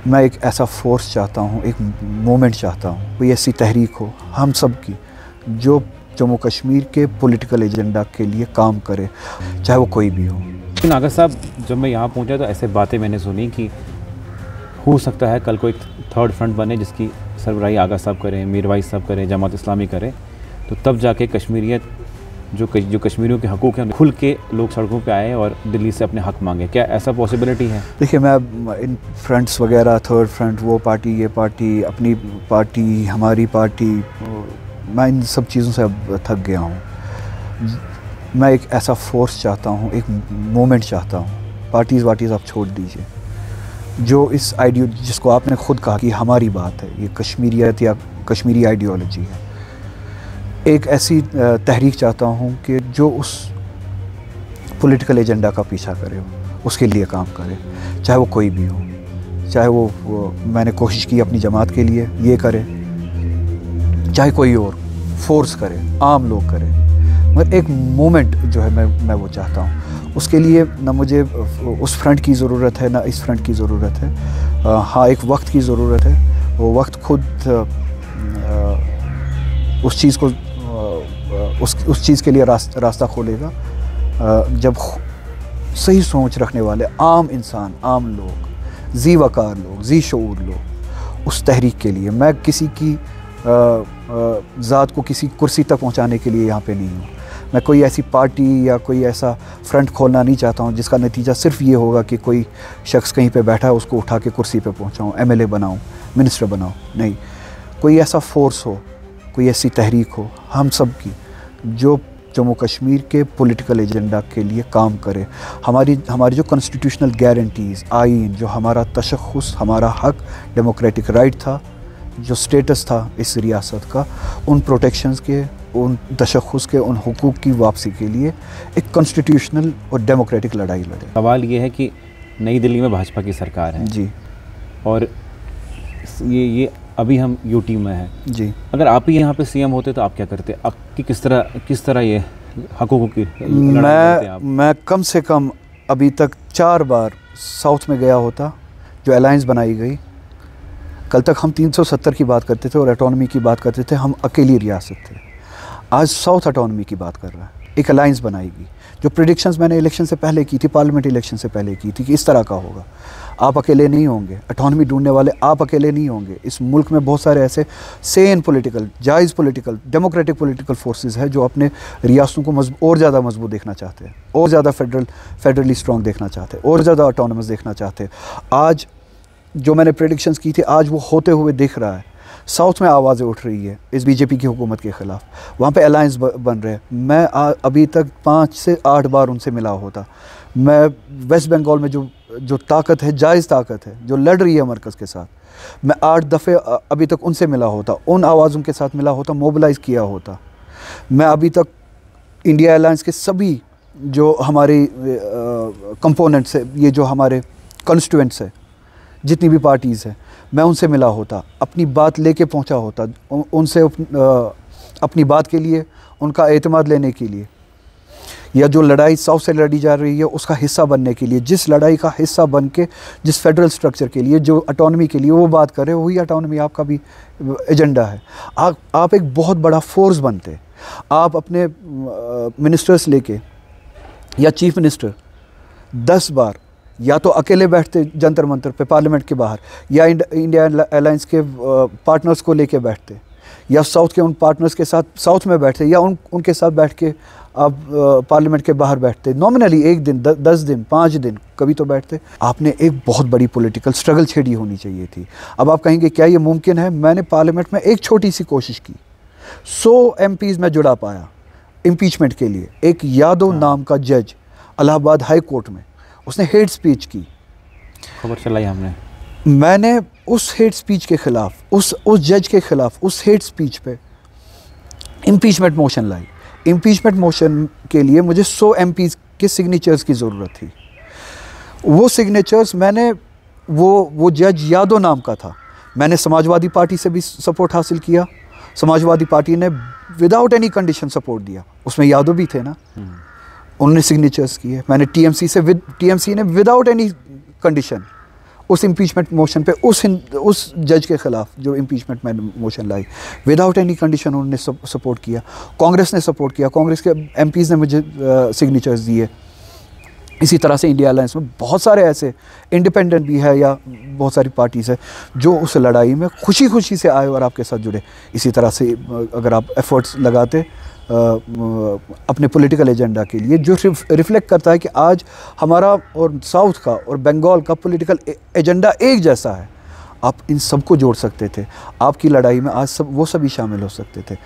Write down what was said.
मैं एक ऐसा फोर्स चाहता हूँ, एक मोमेंट चाहता हूँ, कोई ऐसी तहरीक हो हम सब की जो जम्मू कश्मीर के पॉलिटिकल एजेंडा के लिए काम करे, चाहे वो कोई भी हो। लेकिन आगा साहब, जब मैं यहाँ पहुँचा तो ऐसे बातें मैंने सुनी कि हो सकता है कल को एक थर्ड फ्रंट बने जिसकी सरबराही आगा साहब करें, मीरवाइज साहब करें, जमात इस्लामी करें, तो तब जाके कश्मीरियत जो कश्मीरियों के हकूक़ हैं खुल के लोग सड़कों पे आए और दिल्ली से अपने हक मांगे। क्या ऐसा पॉसिबिलिटी है? देखिए, मैं इन फ्रंट्स वगैरह, थर्ड फ्रंट, वो पार्टी, ये पार्टी, अपनी पार्टी, हमारी पार्टी, मैं इन सब चीज़ों से अब थक गया हूँ। मैं एक ऐसा फोर्स चाहता हूँ, एक मोमेंट चाहता हूँ। पार्टीज़ वार्टीज़ आप छोड़ दीजिए। जो इस जिसको आपने खुद कहा कि हमारी बात है, ये कश्मीरियत या कश्मीरी आइडियोलॉजी है, एक ऐसी तहरीक चाहता हूँ कि जो उस पॉलिटिकल एजेंडा का पीछा करे, उसके लिए काम करे, चाहे वो कोई भी हो। चाहे वो मैंने कोशिश की अपनी जमात के लिए ये करे, चाहे कोई और फोर्स करे, आम लोग करें, मगर एक मोमेंट जो है मैं वो चाहता हूँ। उसके लिए ना मुझे उस फ्रंट की ज़रूरत है, ना इस फ्रंट की ज़रूरत है। हाँ, एक वक्त की ज़रूरत है। वो वक्त खुद उस चीज़ को उस चीज़ के लिए रास्ता खोलेगा जब सही सोच रखने वाले आम इंसान, आम लोग, जी वकार लोग, जी शऊर लोग उस तहरीक के लिए। मैं किसी की ज़ात को किसी कुर्सी तक पहुंचाने के लिए यहाँ पे नहीं हूँ। मैं कोई ऐसी पार्टी या कोई ऐसा फ्रंट खोलना नहीं चाहता हूँ जिसका नतीजा सिर्फ ये होगा कि कोई शख्स कहीं पे बैठा है उसको उठा के कुर्सी पे पहुँचाऊँ, एमएलए बनाऊँ, मिनिस्टर बनाऊँ। नहीं, कोई ऐसा फोर्स हो, कोई ऐसी तहरीक हो हम सब की जो जम्मू कश्मीर के पॉलिटिकल एजेंडा के लिए काम करे। हमारी जो कॉन्स्टिट्यूशनल गारंटीज़, आइन, जो हमारा तशख़्ख़ुस, हमारा हक, डेमोक्रेटिक राइट था, जो स्टेटस था इस रियासत का, उन प्रोटेक्शंस के, उन तशख़्ख़ुस के, उन हुकूक की वापसी के लिए एक कॉन्स्टिट्यूशनल और डेमोक्रेटिक लड़ाई लड़े। सवाल ये है कि नई दिल्ली में भाजपा की सरकार है जी, और ये अभी हम यूटी में हैं जी। अगर आप ही यहाँ पे सीएम होते तो आप क्या करते? आपकी किस तरह ये हकूक़ों की लड़ाई लड़ते आप? मैं कम से कम अभी तक 4 बार साउथ में गया होता, जो अलायंस बनाई गई। कल तक हम 370 की बात करते थे और ऑटोनॉमी की बात करते थे, हम अकेली रियासत थे। आज साउथ ऑटोनॉमी की बात कर रहा है, एक अलायंस बनाएगी। जो प्रेडिक्शंस मैंने इलेक्शन से पहले की थी, पार्लियामेंट इलेक्शन से पहले की थी कि इस तरह का होगा। आप अकेले नहीं होंगे, ऑटोनॉमी ढूंढने वाले आप अकेले नहीं होंगे। इस मुल्क में बहुत सारे ऐसे सेन पॉलिटिकल, जायज़ पॉलिटिकल, डेमोक्रेटिक पॉलिटिकल फोर्सेस हैं जो अपने रियासतों को और ज़्यादा मजबूत देखना चाहते हैं, और ज़्यादा फेडरली स्ट्रॉन्ग देखना चाहते हैं, और ज़्यादा ऑटोनमस देखना चाहते हैं। आज जो मैंने प्रेडिक्शंस की थी, आज वो होते हुए दिख रहा है। साउथ में आवाज़ें उठ रही है इस बीजेपी की हुकूमत के ख़िलाफ़, वहाँ पे अलायंस बन रहे हैं। मैं अभी तक 5 से 8 बार उनसे मिला होता। मैं वेस्ट बंगाल में जो ताकत है, जायज़ ताकत है, जो लड़ रही है मरकज़ के साथ, मैं 8 दफ़े अभी तक उनसे मिला होता, उन आवाज़ों के साथ मिला होता, मोबिलाइज़ किया होता। मैं अभी तक इंडिया अलायंस के सभी जो हमारे कंपोनेंट्स है, ये जो हमारे कॉन्स्टिट्यूएंट्स है, जितनी भी पार्टीज़ हैं, मैं उनसे मिला होता, अपनी बात लेके पहुंचा होता, उनसे अपनी बात के लिए, उनका एतमाद लेने के लिए, या जो लड़ाई साउथ से लड़ी जा रही है उसका हिस्सा बनने के लिए, जिस लड़ाई का हिस्सा बन के, जिस फेडरल स्ट्रक्चर के लिए, जो ऑटोनॉमी के लिए वो बात कर रहे हो, वही ऑटोनॉमी आपका भी एजेंडा है। आप एक बहुत बड़ा फोर्स बनते। आप अपने मिनिस्टर्स लेके या चीफ मिनिस्टर 10 बार या तो अकेले बैठते जंतर मंतर पे पार्लियामेंट के बाहर, या इंडिया अलायंस के पार्टनर्स को लेके बैठते, या साउथ के उन पार्टनर्स के साथ साउथ में बैठते, या उनके साथ बैठ के आप पार्लियामेंट के बाहर बैठते। नॉमिनली 1 दिन, 10 दिन, 5 दिन कभी तो बैठते। आपने एक बहुत बड़ी पॉलिटिकल स्ट्रगल छेड़ी होनी चाहिए थी। अब आप कहेंगे क्या ये मुमकिन है? मैंने पार्लियामेंट में एक छोटी सी कोशिश की, 100 MPs में जुड़ा पाया इम्पीचमेंट के लिए। एक यादव नाम का जज इलाहाबाद हाई कोर्ट में, उसने हेट स्पीच की, खबर चलाई हमने। मैंने उस हेट स्पीच के ख़िलाफ़, उस जज के ख़िलाफ़, उस हेट स्पीच पे इम्पीचमेंट मोशन लाई। इम्पीचमेंट मोशन के लिए मुझे 100 MPs के सिग्नेचर्स की ज़रूरत थी। वो सिग्नेचर्स मैंने, वो जज यादव नाम का था, मैंने समाजवादी पार्टी से भी सपोर्ट हासिल किया। समाजवादी पार्टी ने विदाउट एनी कंडीशन सपोर्ट दिया, उसमें यादव भी थे ना, उन्होंने सिग्नेचर्स किए। मैंने टीएमसी ने विदाउट एनी कंडीशन उस इम्पीचमेंट मोशन पे उस जज के ख़िलाफ़ जो इम्पीचमेंट मोशन लाई, विदाउट एनी कंडीशन उन्होंने सपोर्ट किया। कांग्रेस ने सपोर्ट किया, कांग्रेस के एमपीज़ ने मुझे सिग्नेचर्स दिए। इसी तरह से इंडिया अलायंस में बहुत सारे ऐसे इंडिपेंडेंट भी है या बहुत सारी पार्टीज़ है जो उस लड़ाई में खुशी खुशी से आए और आपके साथ जुड़े। इसी तरह से अगर आप एफ़र्ट्स लगाते अपने पॉलिटिकल एजेंडा के लिए, जो रिफ्लेक्ट करता है कि आज हमारा और साउथ का और बंगाल का पॉलिटिकल एजेंडा एक जैसा है, आप इन सबको जोड़ सकते थे। आपकी लड़ाई में आज सब वो सभी शामिल हो सकते थे।